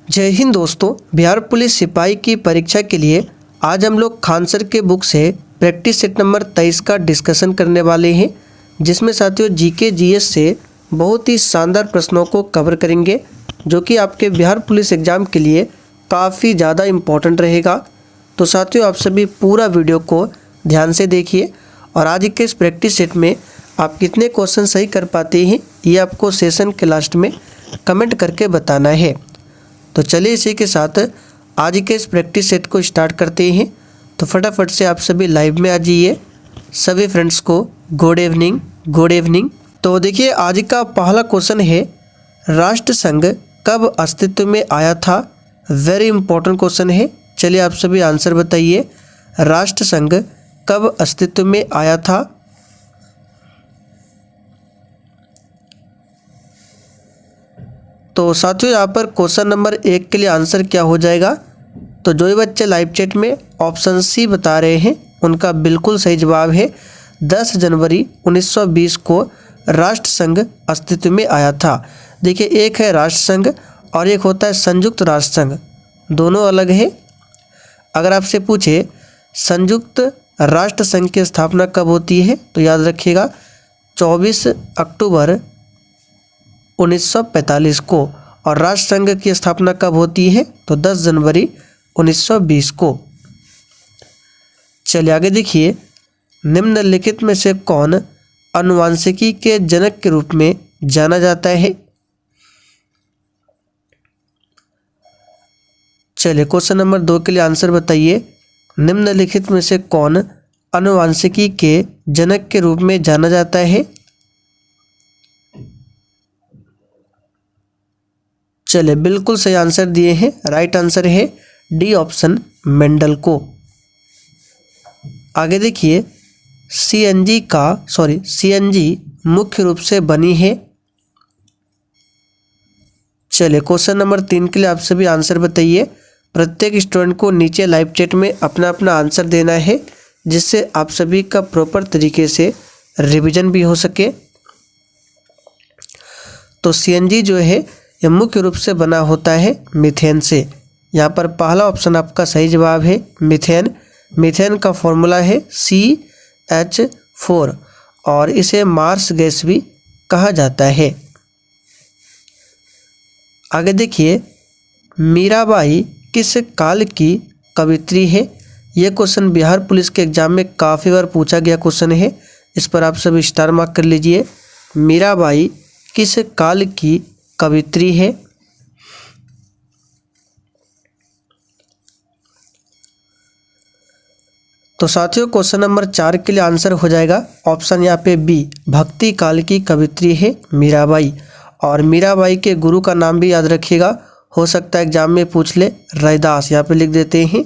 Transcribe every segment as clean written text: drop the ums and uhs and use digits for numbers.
जय हिंद दोस्तों। बिहार पुलिस सिपाही की परीक्षा के लिए आज हम लोग खान सर के बुक से प्रैक्टिस सेट नंबर 23 का डिस्कशन करने वाले हैं, जिसमें साथियों जीके जीएस से बहुत ही शानदार प्रश्नों को कवर करेंगे, जो कि आपके बिहार पुलिस एग्ज़ाम के लिए काफ़ी ज़्यादा इम्पोर्टेंट रहेगा। तो साथियों आप सभी पूरा वीडियो को ध्यान से देखिए और आज के इस प्रैक्टिस सेट में आप कितने क्वेश्चन सही कर पाते हैं ये आपको सेशन के लास्ट में कमेंट करके बताना है। तो चलिए इसी के साथ आज के इस प्रैक्टिस सेट को स्टार्ट करते हैं। तो फटाफट से आप सभी लाइव में आ जाइए। सभी फ्रेंड्स को गुड इवनिंग, गुड इवनिंग। तो देखिए आज का पहला क्वेश्चन है, राष्ट्रसंघ कब अस्तित्व में आया था? वेरी इंपॉर्टेंट क्वेश्चन है। चलिए आप सभी आंसर बताइए, राष्ट्रसंघ कब अस्तित्व में आया था? तो साथियों यहाँ पर क्वेश्चन नंबर 1 के लिए आंसर क्या हो जाएगा? तो जो भी बच्चे लाइव चैट में ऑप्शन सी बता रहे हैं उनका बिल्कुल सही जवाब है 10 जनवरी 1920 को राष्ट्रसंघ अस्तित्व में आया था। देखिए एक है राष्ट्रसंघ और एक होता है संयुक्त राष्ट्रसंघ, दोनों अलग है। अगर आपसे पूछे संयुक्त राष्ट्र संघ की स्थापना कब होती है तो याद रखिएगा 24 अक्टूबर 1945 को, और राष्ट्रसंघ की स्थापना कब होती है तो 10 जनवरी 1920 को। चलिए आगे देखिए, निम्नलिखित में से कौन आनुवांशिकी के जनक के रूप में जाना जाता है? चलिए क्वेश्चन नंबर 2 के लिए आंसर बताइए, निम्नलिखित में से कौन आनुवांशिकी के जनक के रूप में जाना जाता है? चलिए बिल्कुल सही आंसर दिए हैं। राइट आंसर है डी ऑप्शन, मेंडल को। आगे देखिए, सीएनजी मुख्य रूप से बनी है। चलिए क्वेश्चन नंबर 3 के लिए आप सभी आंसर बताइए। प्रत्येक स्टूडेंट को नीचे लाइव चैट में अपना अपना आंसर देना है, जिससे आप सभी का प्रॉपर तरीके से रिवीजन भी हो सके। तो सीएनजी जो है यह मुख्य रूप से बना होता है मीथेन से। यहाँ पर पहला ऑप्शन आपका सही जवाब है मीथेन। मीथेन का फॉर्मूला है CH4 और इसे मार्स गैस भी कहा जाता है। आगे देखिए, मीराबाई किस काल की कवित्री है? यह क्वेश्चन बिहार पुलिस के एग्जाम में काफ़ी बार पूछा गया क्वेश्चन है, इस पर आप सभी स्टार मार्क कर लीजिए। मीराबाई किस काल की कवित्री है? तो साथियों क्वेश्चन नंबर 4 के लिए आंसर हो जाएगा ऑप्शन यहाँ पे बी, भक्ति काल की कवित्री है मीराबाई। और मीराबाई के गुरु का नाम भी याद रखिएगा, हो सकता है एग्जाम में पूछ ले, रैदास। यहाँ पे लिख देते हैं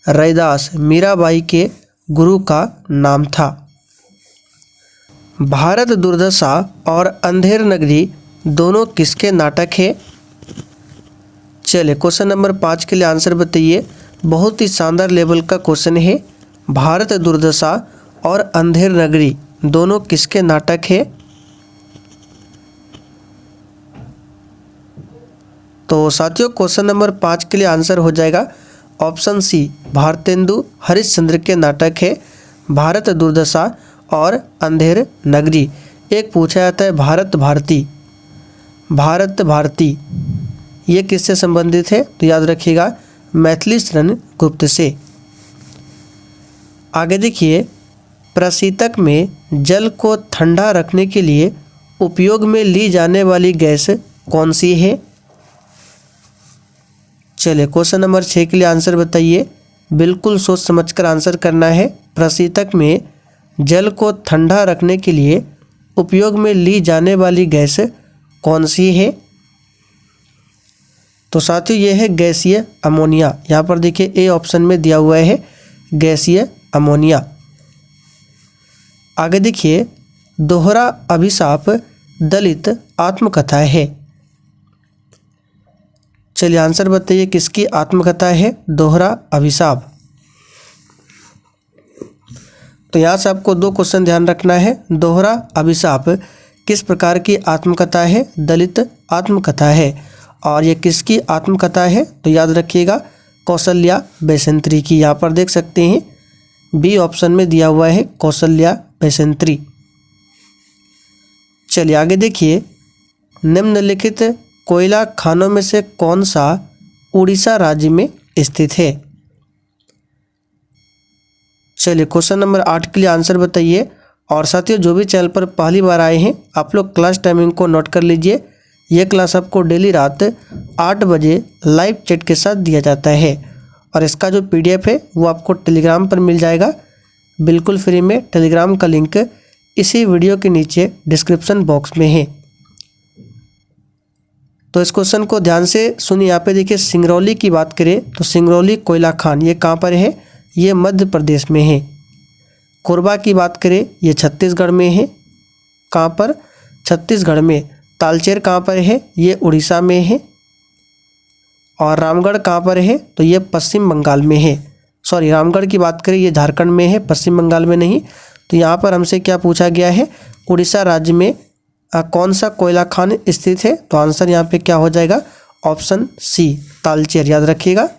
रैदास मीराबाई के गुरु का नाम था। भारत दुर्दशा और अंधेर नगरी दोनों किसके नाटक है? चलिए क्वेश्चन नंबर 5 के लिए आंसर बताइए। बहुत ही शानदार लेवल का क्वेश्चन है, भारत दुर्दशा और अंधेर नगरी दोनों किसके नाटक है? तो साथियों क्वेश्चन नंबर 5 के लिए आंसर हो जाएगा ऑप्शन सी, भारतेंदु हरिश्चंद्र के नाटक है भारत दुर्दशा और अंधेर नगरी। एक पूछा जाता है भारत भारती, भारत भारती ये किससे संबंधित है? तो याद रखिएगा मैथिली शरण गुप्त से। आगे देखिए, प्रशीतक में जल को ठंडा रखने के लिए उपयोग में ली जाने वाली गैस कौन सी है? चलिए क्वेश्चन नंबर 6 के लिए आंसर बताइए। बिल्कुल सोच समझकर आंसर करना है। प्रशीतक में जल को ठंडा रखने के लिए उपयोग में ली जाने वाली गैस कौन सी है? तो साथियों ये है गैसीय अमोनिया। यहाँ पर देखिए ए ऑप्शन में दिया हुआ है गैसीय अमोनिया। आगे देखिए, दोहरा अभिशाप दलित आत्मकथा है। चलिए आंसर बताइए किसकी आत्मकथा है दोहरा अभिशाप? तो यहाँ से आपको 2 क्वेश्चन ध्यान रखना है। दोहरा अभिशाप किस प्रकार की आत्मकथा है? दलित आत्मकथा है। और ये किसकी आत्मकथा है? तो याद रखिएगा कौशल्या बेसेंत्री की। यहाँ पर देख सकते हैं बी ऑप्शन में दिया हुआ है कौशल्या बेसेंत्री। चलिए आगे देखिए, निम्नलिखित कोयला खानों में से कौन सा उड़ीसा राज्य में स्थित है? चलिए क्वेश्चन नंबर 8 के लिए आंसर बताइए। और साथियों जो भी चैनल पर पहली बार आए हैं आप लोग क्लास टाइमिंग को नोट कर लीजिए। यह क्लास आपको डेली रात 8 बजे लाइव चैट के साथ दिया जाता है और इसका जो PDF है वो आपको टेलीग्राम पर मिल जाएगा बिल्कुल फ्री में। टेलीग्राम का लिंक इसी वीडियो के नीचे डिस्क्रिप्शन बॉक्स में है। तो इस क्वेश्चन को ध्यान से सुनिए। यहाँ पे देखिए सिंगरौली की बात करें तो सिंगरौली कोयला खान ये कहाँ पर है? ये मध्य प्रदेश में है। कोरबा की बात करें ये छत्तीसगढ़ में है। कहाँ पर? छत्तीसगढ़ में। तालचेर कहाँ पर है? ये उड़ीसा में है। और रामगढ़ कहाँ पर है? तो ये पश्चिम बंगाल में है। सॉरी, रामगढ़ की बात करें ये झारखंड में है, पश्चिम बंगाल में नहीं। तो यहाँ पर हमसे क्या पूछा गया है? उड़ीसा राज्य में कौन सा कोयला खान स्थित है? तो आंसर यहाँ पे क्या हो जाएगा? Option C Talcher. याद रखिएगा।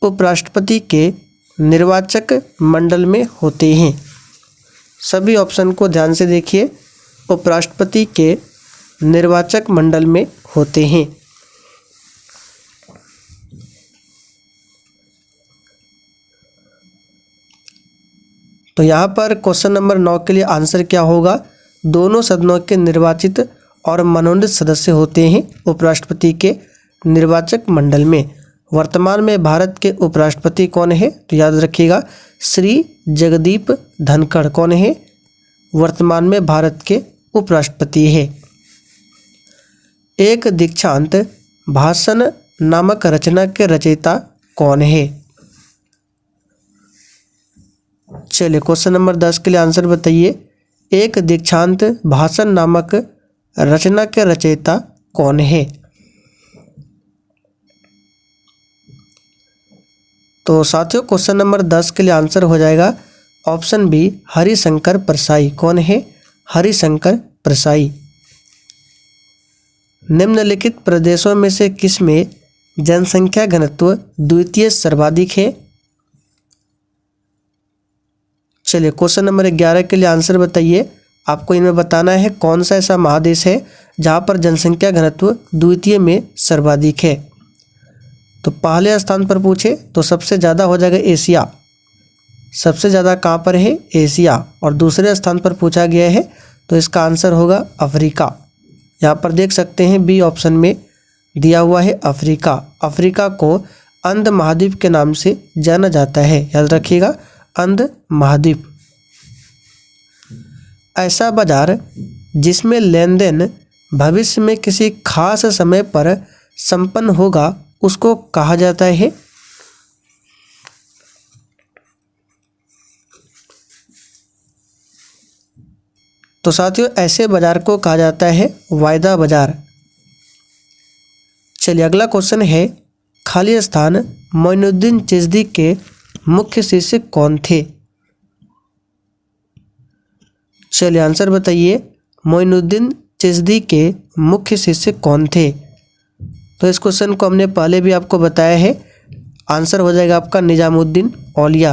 उपराष्ट्रपति के निर्वाचक मंडल में होते हैं। सभी ऑप्शन को ध्यान से देखिए। उपराष्ट्रपति के निर्वाचक मंडल में होते हैं। तो यहाँ पर क्वेश्चन नंबर 9 के लिए आंसर क्या होगा? दोनों सदनों के निर्वाचित और मनोनीत सदस्य होते हैं उपराष्ट्रपति के निर्वाचक मंडल में। वर्तमान में भारत के उपराष्ट्रपति कौन है? तो याद रखिएगा श्री जगदीप धनखड़ कौन है? वर्तमान में भारत के उपराष्ट्रपति है। एक दीक्षांत भाषण नामक रचना के रचयिता कौन है? चलिए क्वेश्चन नंबर 10 के लिए आंसर बताइए। एक दीक्षांत भाषण नामक रचना के रचयिता कौन है? तो साथियों क्वेश्चन नंबर 10 के लिए आंसर हो जाएगा ऑप्शन बी हरिशंकर परसाई। कौन है? हरिशंकर परसाई। निम्नलिखित प्रदेशों में से किस में जनसंख्या घनत्व द्वितीय सर्वाधिक है? चलिए क्वेश्चन नंबर 11 के लिए आंसर बताइए। आपको इनमें बताना है कौन सा ऐसा महादेश है जहाँ पर जनसंख्या घनत्व द्वितीय में सर्वाधिक है। तो पहले स्थान पर पूछे तो सबसे ज़्यादा हो जाएगा एशिया। सबसे ज़्यादा कहाँ पर है? एशिया। और दूसरे स्थान पर पूछा गया है तो इसका आंसर होगा अफ्रीका। यहाँ पर देख सकते हैं बी ऑप्शन में दिया हुआ है अफ्रीका। अफ्रीका को अंध महाद्वीप के नाम से जाना जाता है। याद रखिएगा अंध महाद्वीप। ऐसा बाजार जिसमें लेन देन भविष्य में किसी खास समय पर संपन्न होगा उसको कहा जाता है? तो साथियों ऐसे बाजार को कहा जाता है वायदा बाजार। चलिए अगला क्वेश्चन है, खाली स्थान मोइनुद्दीन चिश्ती के मुख्य शिष्य कौन थे? चलिए आंसर बताइए। मोइनुद्दीन चिश्ती के मुख्य शिष्य कौन थे? तो इस क्वेश्चन को हमने पहले भी आपको बताया है। आंसर हो जाएगा आपका निजामुद्दीन औलिया।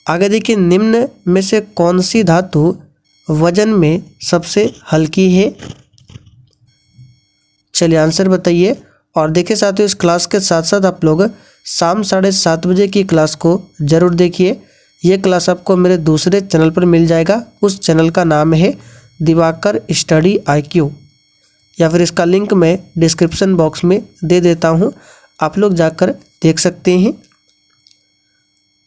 आगे देखिए, निम्न में से कौन सी धातु वजन में सबसे हल्की है? चलिए आंसर बताइए। और देखिए साथियों इस क्लास के साथ साथ आप लोग शाम 7:30 बजे की क्लास को ज़रूर देखिए। ये क्लास आपको मेरे दूसरे चैनल पर मिल जाएगा। उस चैनल का नाम है दिवाकर स्टडी IQ, या फिर इसका लिंक मैं डिस्क्रिप्शन बॉक्स में दे देता हूँ, आप लोग जाकर देख सकते हैं।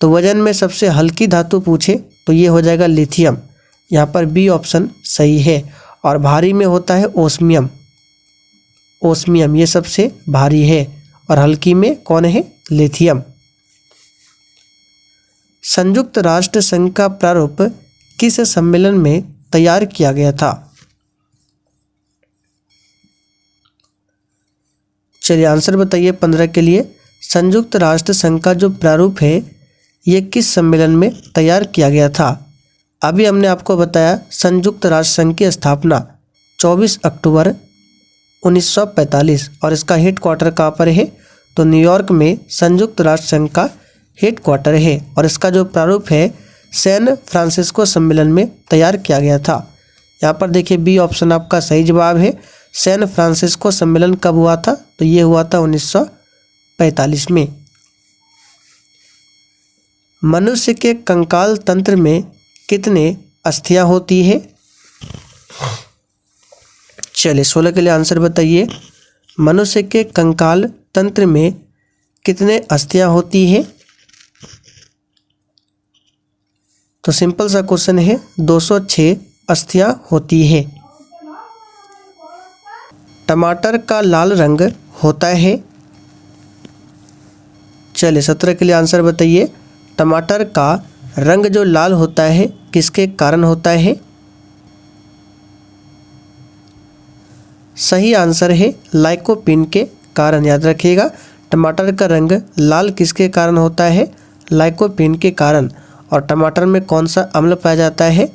तो वजन में सबसे हल्की धातु पूछे तो ये हो जाएगा लिथियम। यहाँ पर बी ऑप्शन सही है। और भारी में होता है ओस्मियम। ओस्मियम ये सबसे भारी है और हल्की में कौन है? लिथियम। संयुक्त राष्ट्र संघ का प्रारूप किस सम्मेलन में तैयार किया गया था? चलिए आंसर बताइए 15 के लिए। संयुक्त राष्ट्र संघ का जो प्रारूप है ये किस सम्मेलन में तैयार किया गया था? अभी हमने आपको बताया संयुक्त राष्ट्र संघ की स्थापना 24 अक्टूबर 1945 और इसका हेडक्वार्टर कहाँ पर है? तो न्यूयॉर्क में संयुक्त राष्ट्र संघ का हेडक्वार्टर है। और इसका जो प्रारूप है सैन फ्रांसिस्को सम्मेलन में तैयार किया गया था। यहाँ पर देखिए बी ऑप्शन आपका सही जवाब है। सैन फ्रांसिस्को सम्मेलन कब हुआ था? तो ये हुआ था 1945 में। मनुष्य के कंकाल तंत्र में कितने अस्थियां होती है? चलिए 16 के लिए आंसर बताइए। मनुष्य के कंकाल तंत्र में कितने अस्थियां होती है? तो सिंपल सा क्वेश्चन है, 206 अस्थियां होती है। टमाटर का लाल रंग होता है। चलिए 17 के लिए आंसर बताइए। टमाटर का रंग जो लाल होता है किसके कारण होता है? सही आंसर है लाइकोपीन के कारण। याद रखिएगा, टमाटर का रंग लाल किसके कारण होता है? लाइकोपीन के कारण। और टमाटर में कौन सा अम्ल पाया जाता है?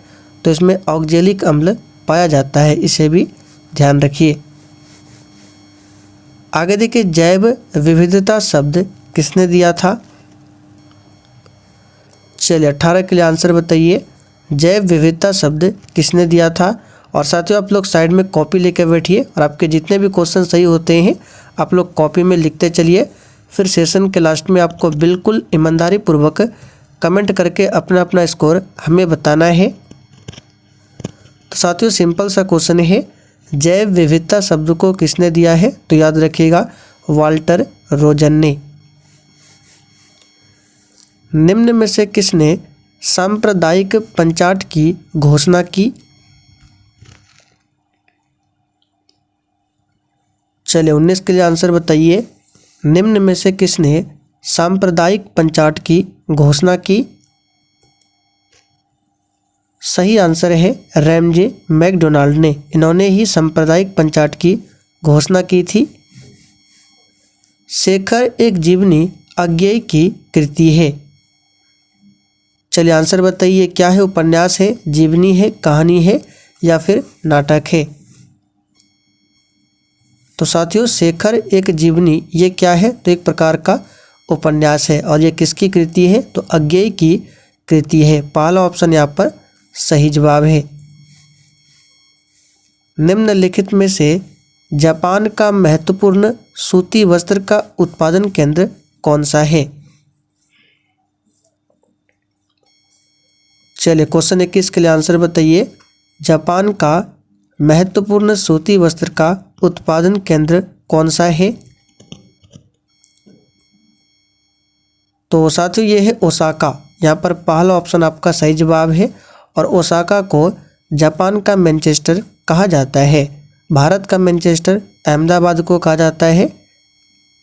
तो इसमें ऑक्जेलिक अम्ल पाया जाता है, इसे भी ध्यान रखिए। आगे देखिए, जैव विविधता शब्द किसने दिया था? चलिए 18 के लिए आंसर बताइए। जैव विविधता शब्द किसने दिया था? और साथियों आप लोग साइड में कॉपी लेकर बैठिए और आपके जितने भी क्वेश्चन सही होते हैं आप लोग कॉपी में लिखते चलिए। फिर सेशन के लास्ट में आपको बिल्कुल ईमानदारी पूर्वक कमेंट करके अपना अपना स्कोर हमें बताना है। तो साथियों सिंपल सा क्वेश्चन है, जैव विविधता शब्द को किसने दिया है? तो याद रखिएगा वाल्टर रोजन ने। निम्न में से किसने सांप्रदायिक पंचाट की घोषणा की? चलिए 19 के लिए आंसर बताइए। निम्न में से किसने सांप्रदायिक पंचाट की घोषणा की? सही आंसर है रैमजे मैकडोनाल्ड ने। इन्होंने ही सांप्रदायिक पंचाट की घोषणा की थी। शेखर एक जीवनी अज्ञेय की कृति है। चलिए आंसर बताइए, क्या है? उपन्यास है, जीवनी है, कहानी है या फिर नाटक है? तो साथियों शेखर एक जीवनी ये क्या है? तो एक प्रकार का उपन्यास है। और ये किसकी कृति है? तो अज्ञेय की कृति है। पहला ऑप्शन यहाँ पर सही जवाब है। निम्नलिखित में से जापान का महत्वपूर्ण सूती वस्त्र का उत्पादन केंद्र कौन सा है? चलिए क्वेश्चन 21 के लिए आंसर बताइए। जापान का महत्वपूर्ण सूती वस्त्र का उत्पादन केंद्र कौन सा है? तो साथियों ये है ओसाका। यहाँ पर पहला ऑप्शन आपका सही जवाब है। और ओसाका को जापान का मैनचेस्टर कहा जाता है। भारत का मैनचेस्टर अहमदाबाद को कहा जाता है।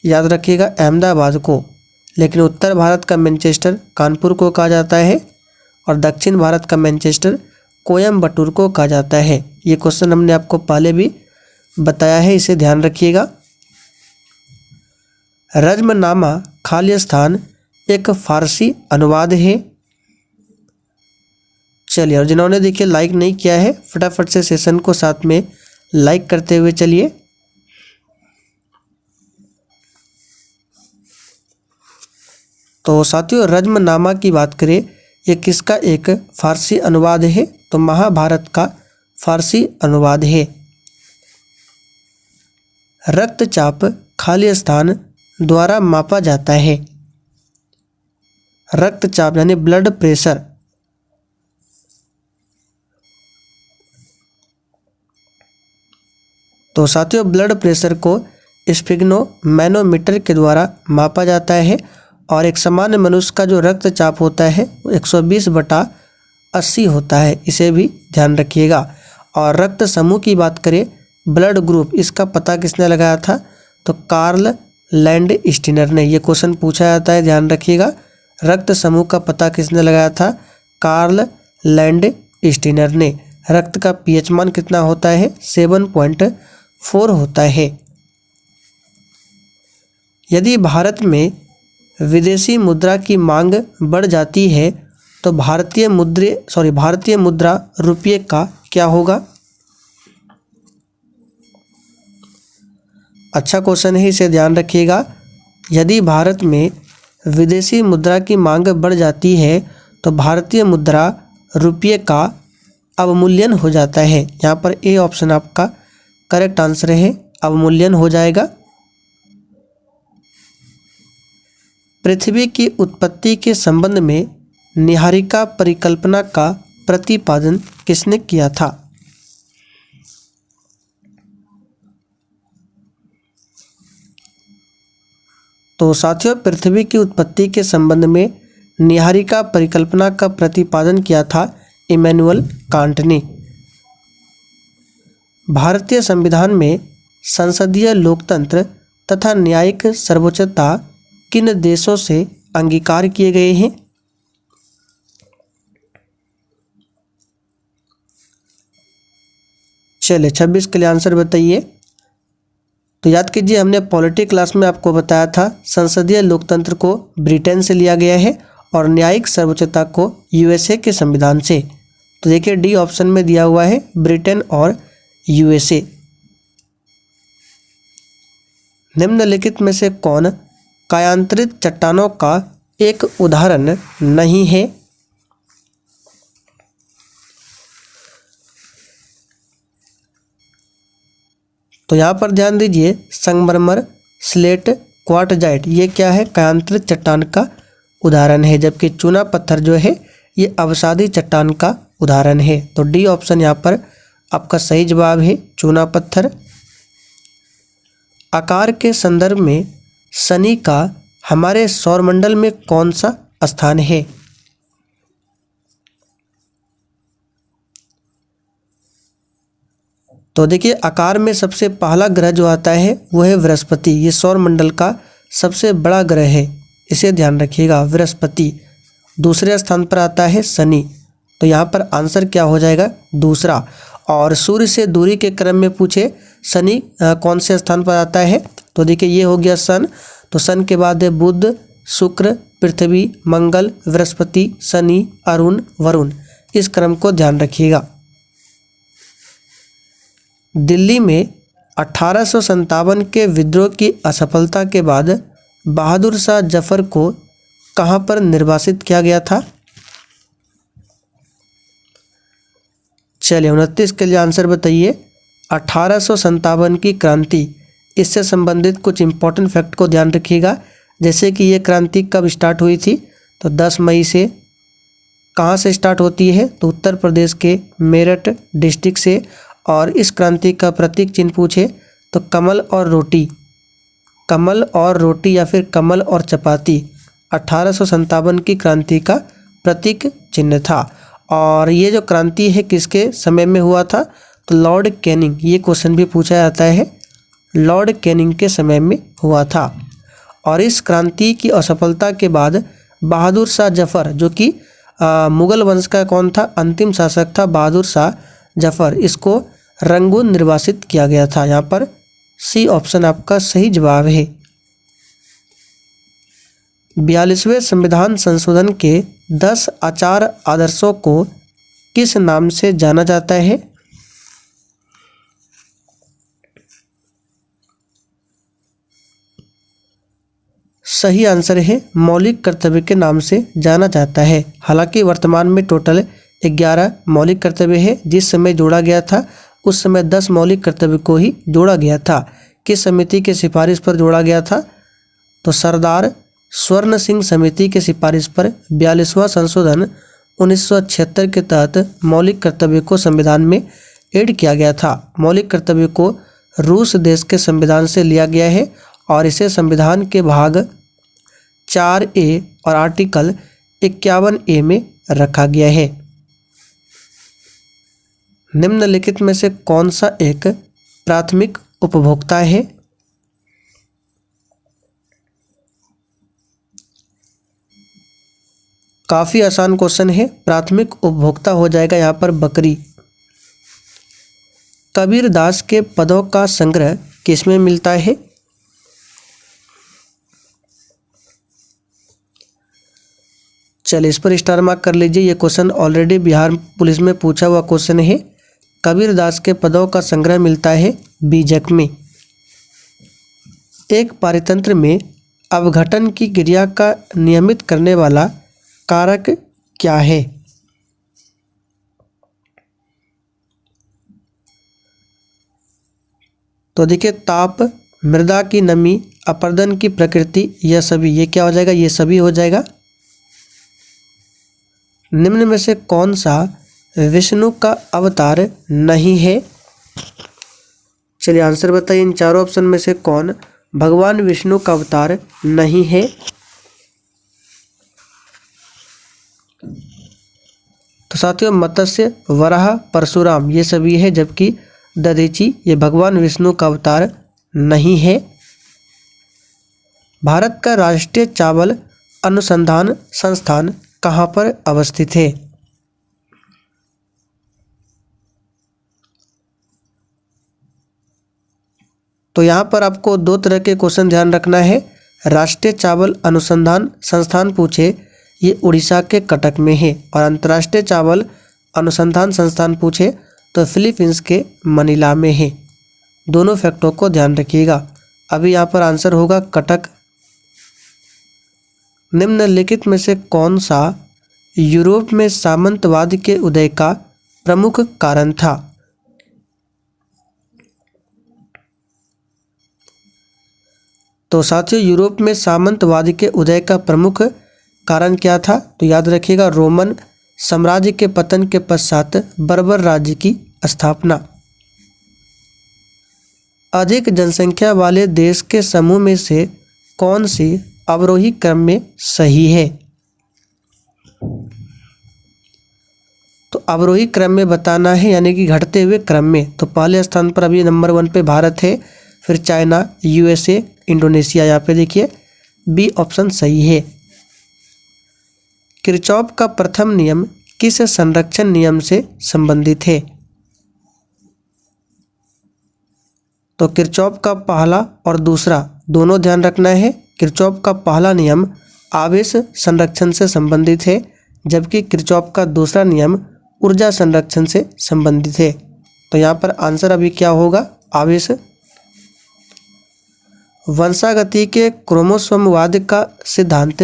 याद रखिएगा अहमदाबाद को। लेकिन उत्तर भारत का मैनचेस्टर कानपुर को कहा जाता है और दक्षिण भारत का मैनचेस्टर कोयम्बटूर को कहा जाता है। ये क्वेश्चन हमने आपको पहले भी बताया है, इसे ध्यान रखिएगा। रज्मनामा खालिस्तान एक फारसी अनुवाद है। चलिए, और जिन्होंने देखिए लाइक नहीं किया है फटाफट से सेशन को साथ में लाइक करते हुए चलिए। तो साथियों रज्मनामा की बात करें, ये किसका एक फारसी अनुवाद है? तो महाभारत का फारसी अनुवाद है। रक्तचाप खालिस्तान द्वारा मापा जाता है। रक्तचाप यानी ब्लड प्रेशर तो साथियों ब्लड प्रेशर को स्फिग्नोमैनोमीटर के द्वारा मापा जाता है। और एक सामान्य मनुष्य का जो रक्तचाप होता है 120/80 होता है, इसे भी ध्यान रखिएगा। और रक्त समूह की बात करें, ब्लड ग्रुप, इसका पता किसने लगाया था? तो कार्ल लैंडस्टीनर ने। ये क्वेश्चन पूछा जाता है, ध्यान रखिएगा। रक्त समूह का पता किसने लगाया था? कार्ल लैंडस्टीनर ने। रक्त का पीएच मान कितना होता है? 7.4 होता है। यदि भारत में विदेशी मुद्रा की मांग बढ़ जाती है तो भारतीय मुद्रा रुपये का क्या होगा? अच्छा क्वेश्चन है, इसे ध्यान रखिएगा। यदि भारत में विदेशी मुद्रा की मांग बढ़ जाती है तो भारतीय मुद्रा रुपये का अवमूल्यन हो जाता है। यहाँ पर ए ऑप्शन आपका करेक्ट आंसर है, अवमूल्यन हो जाएगा। पृथ्वी की उत्पत्ति के संबंध में निहारिका परिकल्पना का प्रतिपादन किसने किया था? तो साथियों, पृथ्वी की उत्पत्ति के संबंध में निहारिका परिकल्पना का प्रतिपादन किया था इमैनुअल कांट ने। भारतीय संविधान में संसदीय लोकतंत्र तथा न्यायिक सर्वोच्चता किन देशों से अंगीकार किए गए हैं? चलिए 26 के लिए आंसर बताइए। तो याद कीजिए, हमने पॉलिटी क्लास में आपको बताया था संसदीय लोकतंत्र को ब्रिटेन से लिया गया है और न्यायिक सर्वोच्चता को यूएसए के संविधान से। तो देखिए डी ऑप्शन में दिया हुआ है ब्रिटेन और यूएसए। निम्नलिखित में से कौन कायांतरित चट्टानों का एक उदाहरण नहीं है? तो यहाँ पर ध्यान दीजिए, संगमरमर, स्लेट, क्वार्टजाइट ये क्या है? कायांतरित चट्टान का उदाहरण है, जबकि चूना पत्थर जो है ये अवसादी चट्टान का उदाहरण है। तो डी ऑप्शन यहाँ पर आपका सही जवाब है, चूना पत्थर। आकार के संदर्भ में शनि का हमारे सौरमंडल में कौन सा स्थान है? तो देखिए, आकार में सबसे पहला ग्रह जो आता है वो है बृहस्पति। ये सौरमंडल का सबसे बड़ा ग्रह है, इसे ध्यान रखिएगा, बृहस्पति। दूसरे स्थान पर आता है शनि। तो यहाँ पर आंसर क्या हो जाएगा? दूसरा। और सूर्य से दूरी के क्रम में पूछे शनि कौन से स्थान पर आता है? तो देखिए ये हो गया सन। तो सन के बाद है बुध, शुक्र, पृथ्वी, मंगल, बृहस्पति, शनि, अरुण, वरुण। इस क्रम को ध्यान रखिएगा। दिल्ली में 1857 के विद्रोह की असफलता के बाद बहादुर शाह जफर को कहां पर निर्वासित किया गया था? चलिए 29 के लिए आंसर बताइए। 1857 की क्रांति, इससे संबंधित कुछ इंपॉर्टेंट फैक्ट को ध्यान रखिएगा। जैसे कि ये क्रांति कब स्टार्ट हुई थी? तो 10 मई से। कहाँ से स्टार्ट होती है? तो उत्तर प्रदेश के मेरठ डिस्ट्रिक्ट से। और इस क्रांति का प्रतीक चिन्ह पूछे तो कमल और रोटी, कमल और रोटी या फिर कमल और चपाती 1857 की क्रांति का प्रतीक चिन्ह था। और ये जो क्रांति है किसके समय में हुआ था? तो लॉर्ड कैनिंग, ये क्वेश्चन भी पूछा जाता है, लॉर्ड कैनिंग के समय में हुआ था। और इस क्रांति की असफलता के बाद बहादुर शाह जफर, जो कि मुगल वंश का कौन था? अंतिम शासक था बहादुर शाह जफर, इसको रंगून निर्वासित किया गया था। यहाँ पर सी ऑप्शन आपका सही जवाब है। 42वें संविधान संशोधन के 10 आचार आदर्शों को किस नाम से जाना जाता है? सही आंसर है मौलिक कर्तव्य के नाम से जाना जाता है। हालांकि वर्तमान में टोटल 11 मौलिक कर्तव्य है। जिस समय जोड़ा गया था उस समय 10 मौलिक कर्तव्य को ही जोड़ा गया था। किस समिति के सिफारिश पर जोड़ा गया था? तो सरदार स्वर्ण सिंह समिति के सिफारिश पर 42वां संशोधन 1976 के तहत मौलिक कर्तव्य को संविधान में ऐड किया गया था। मौलिक कर्तव्य को रूस देश के संविधान से लिया गया है और इसे संविधान के भाग 4A और आर्टिकल 51A में रखा गया है। निम्नलिखित में से कौन सा एक प्राथमिक उपभोक्ता है? काफी आसान क्वेश्चन है। प्राथमिक उपभोक्ता हो जाएगा यहाँ पर बकरी। कबीरदास के पदों का संग्रह किसमें मिलता है? चलिए इस पर स्टार मार्क कर लीजिए। ये क्वेश्चन ऑलरेडी बिहार पुलिस में पूछा हुआ क्वेश्चन है। कबीरदास के पदों का संग्रह मिलता है बीजक में। एक पारितंत्र में अपघटन की क्रिया का नियमित करने वाला कारक क्या है? तो देखिए, ताप, मृदा की नमी, अपरदन की प्रकृति, यह सभी, ये क्या हो जाएगा? ये सभी हो जाएगा। निम्न में से कौन सा विष्णु का अवतार नहीं है? चलिए आंसर बताइए, इन चारों ऑप्शन में से कौन भगवान विष्णु का अवतार नहीं है? तो साथियों, मत्स्य, वराह, परशुराम ये सभी है, जबकि दधीचि ये भगवान विष्णु का अवतार नहीं है। भारत का राष्ट्रीय चावल अनुसंधान संस्थान कहाँ पर अवस्थित है? तो यहाँ पर आपको दो तरह के क्वेश्चन ध्यान रखना है। राष्ट्रीय चावल अनुसंधान संस्थान पूछे, ये उड़ीसा के कटक में है, और अंतर्राष्ट्रीय चावल अनुसंधान संस्थान पूछे तो फिलीपींस के मनीला में है। दोनों फैक्टों को ध्यान रखिएगा। अभी यहाँ पर आंसर होगा कटक। निम्नलिखित में से कौन सा यूरोप में सामंतवाद के उदय का प्रमुख कारण था? तो साथियों, यूरोप में सामंतवाद के उदय का प्रमुख कारण क्या था? तो याद रखिएगा, रोमन साम्राज्य के पतन के पश्चात बर्बर राज्य की स्थापना। अधिक जनसंख्या वाले देश के समूह में से कौन सी अवरोही क्रम में सही है? तो अवरोही क्रम में बताना है, यानी कि घटते हुए क्रम में। तो पहले स्थान पर अभी नंबर 1 पे भारत है, फिर चाइना, यूएसए, इंडोनेशिया। यहाँ पे देखिए बी ऑप्शन सही है। किरचॉफ का प्रथम नियम किस संरक्षण नियम से संबंधित है? तो किरचॉफ का पहला और दूसरा दोनों ध्यान रखना है। किरचॉफ का पहला नियम आवेश संरक्षण से संबंधित है, जबकि किरचॉफ का दूसरा नियम ऊर्जा संरक्षण से संबंधित है। तो यहाँ पर आंसर अभी क्या होगा? आवेश। वंशागति के क्रोमोसोमवाद का सिद्धांत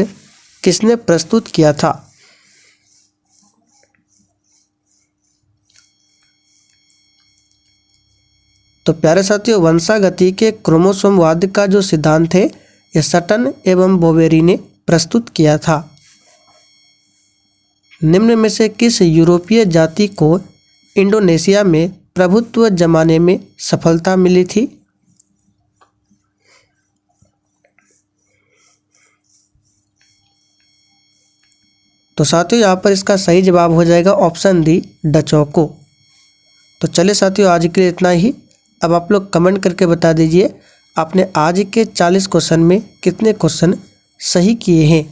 किसने प्रस्तुत किया था? तो प्यारे साथियों, वंशागति के क्रोमोसोमवाद का जो सिद्धांत है, यह सटन एवं बोवेरी ने प्रस्तुत किया था। निम्न में से किस यूरोपीय जाति को इंडोनेशिया में प्रभुत्व जमाने में सफलता मिली थी? तो साथियों, यहाँ पर इसका सही जवाब हो जाएगा ऑप्शन डी, डचों को। तो चलिए साथियों, आज के लिए इतना ही। अब आप लोग कमेंट करके बता दीजिए आपने आज के 40 क्वेश्चन में कितने क्वेश्चन सही किए हैं।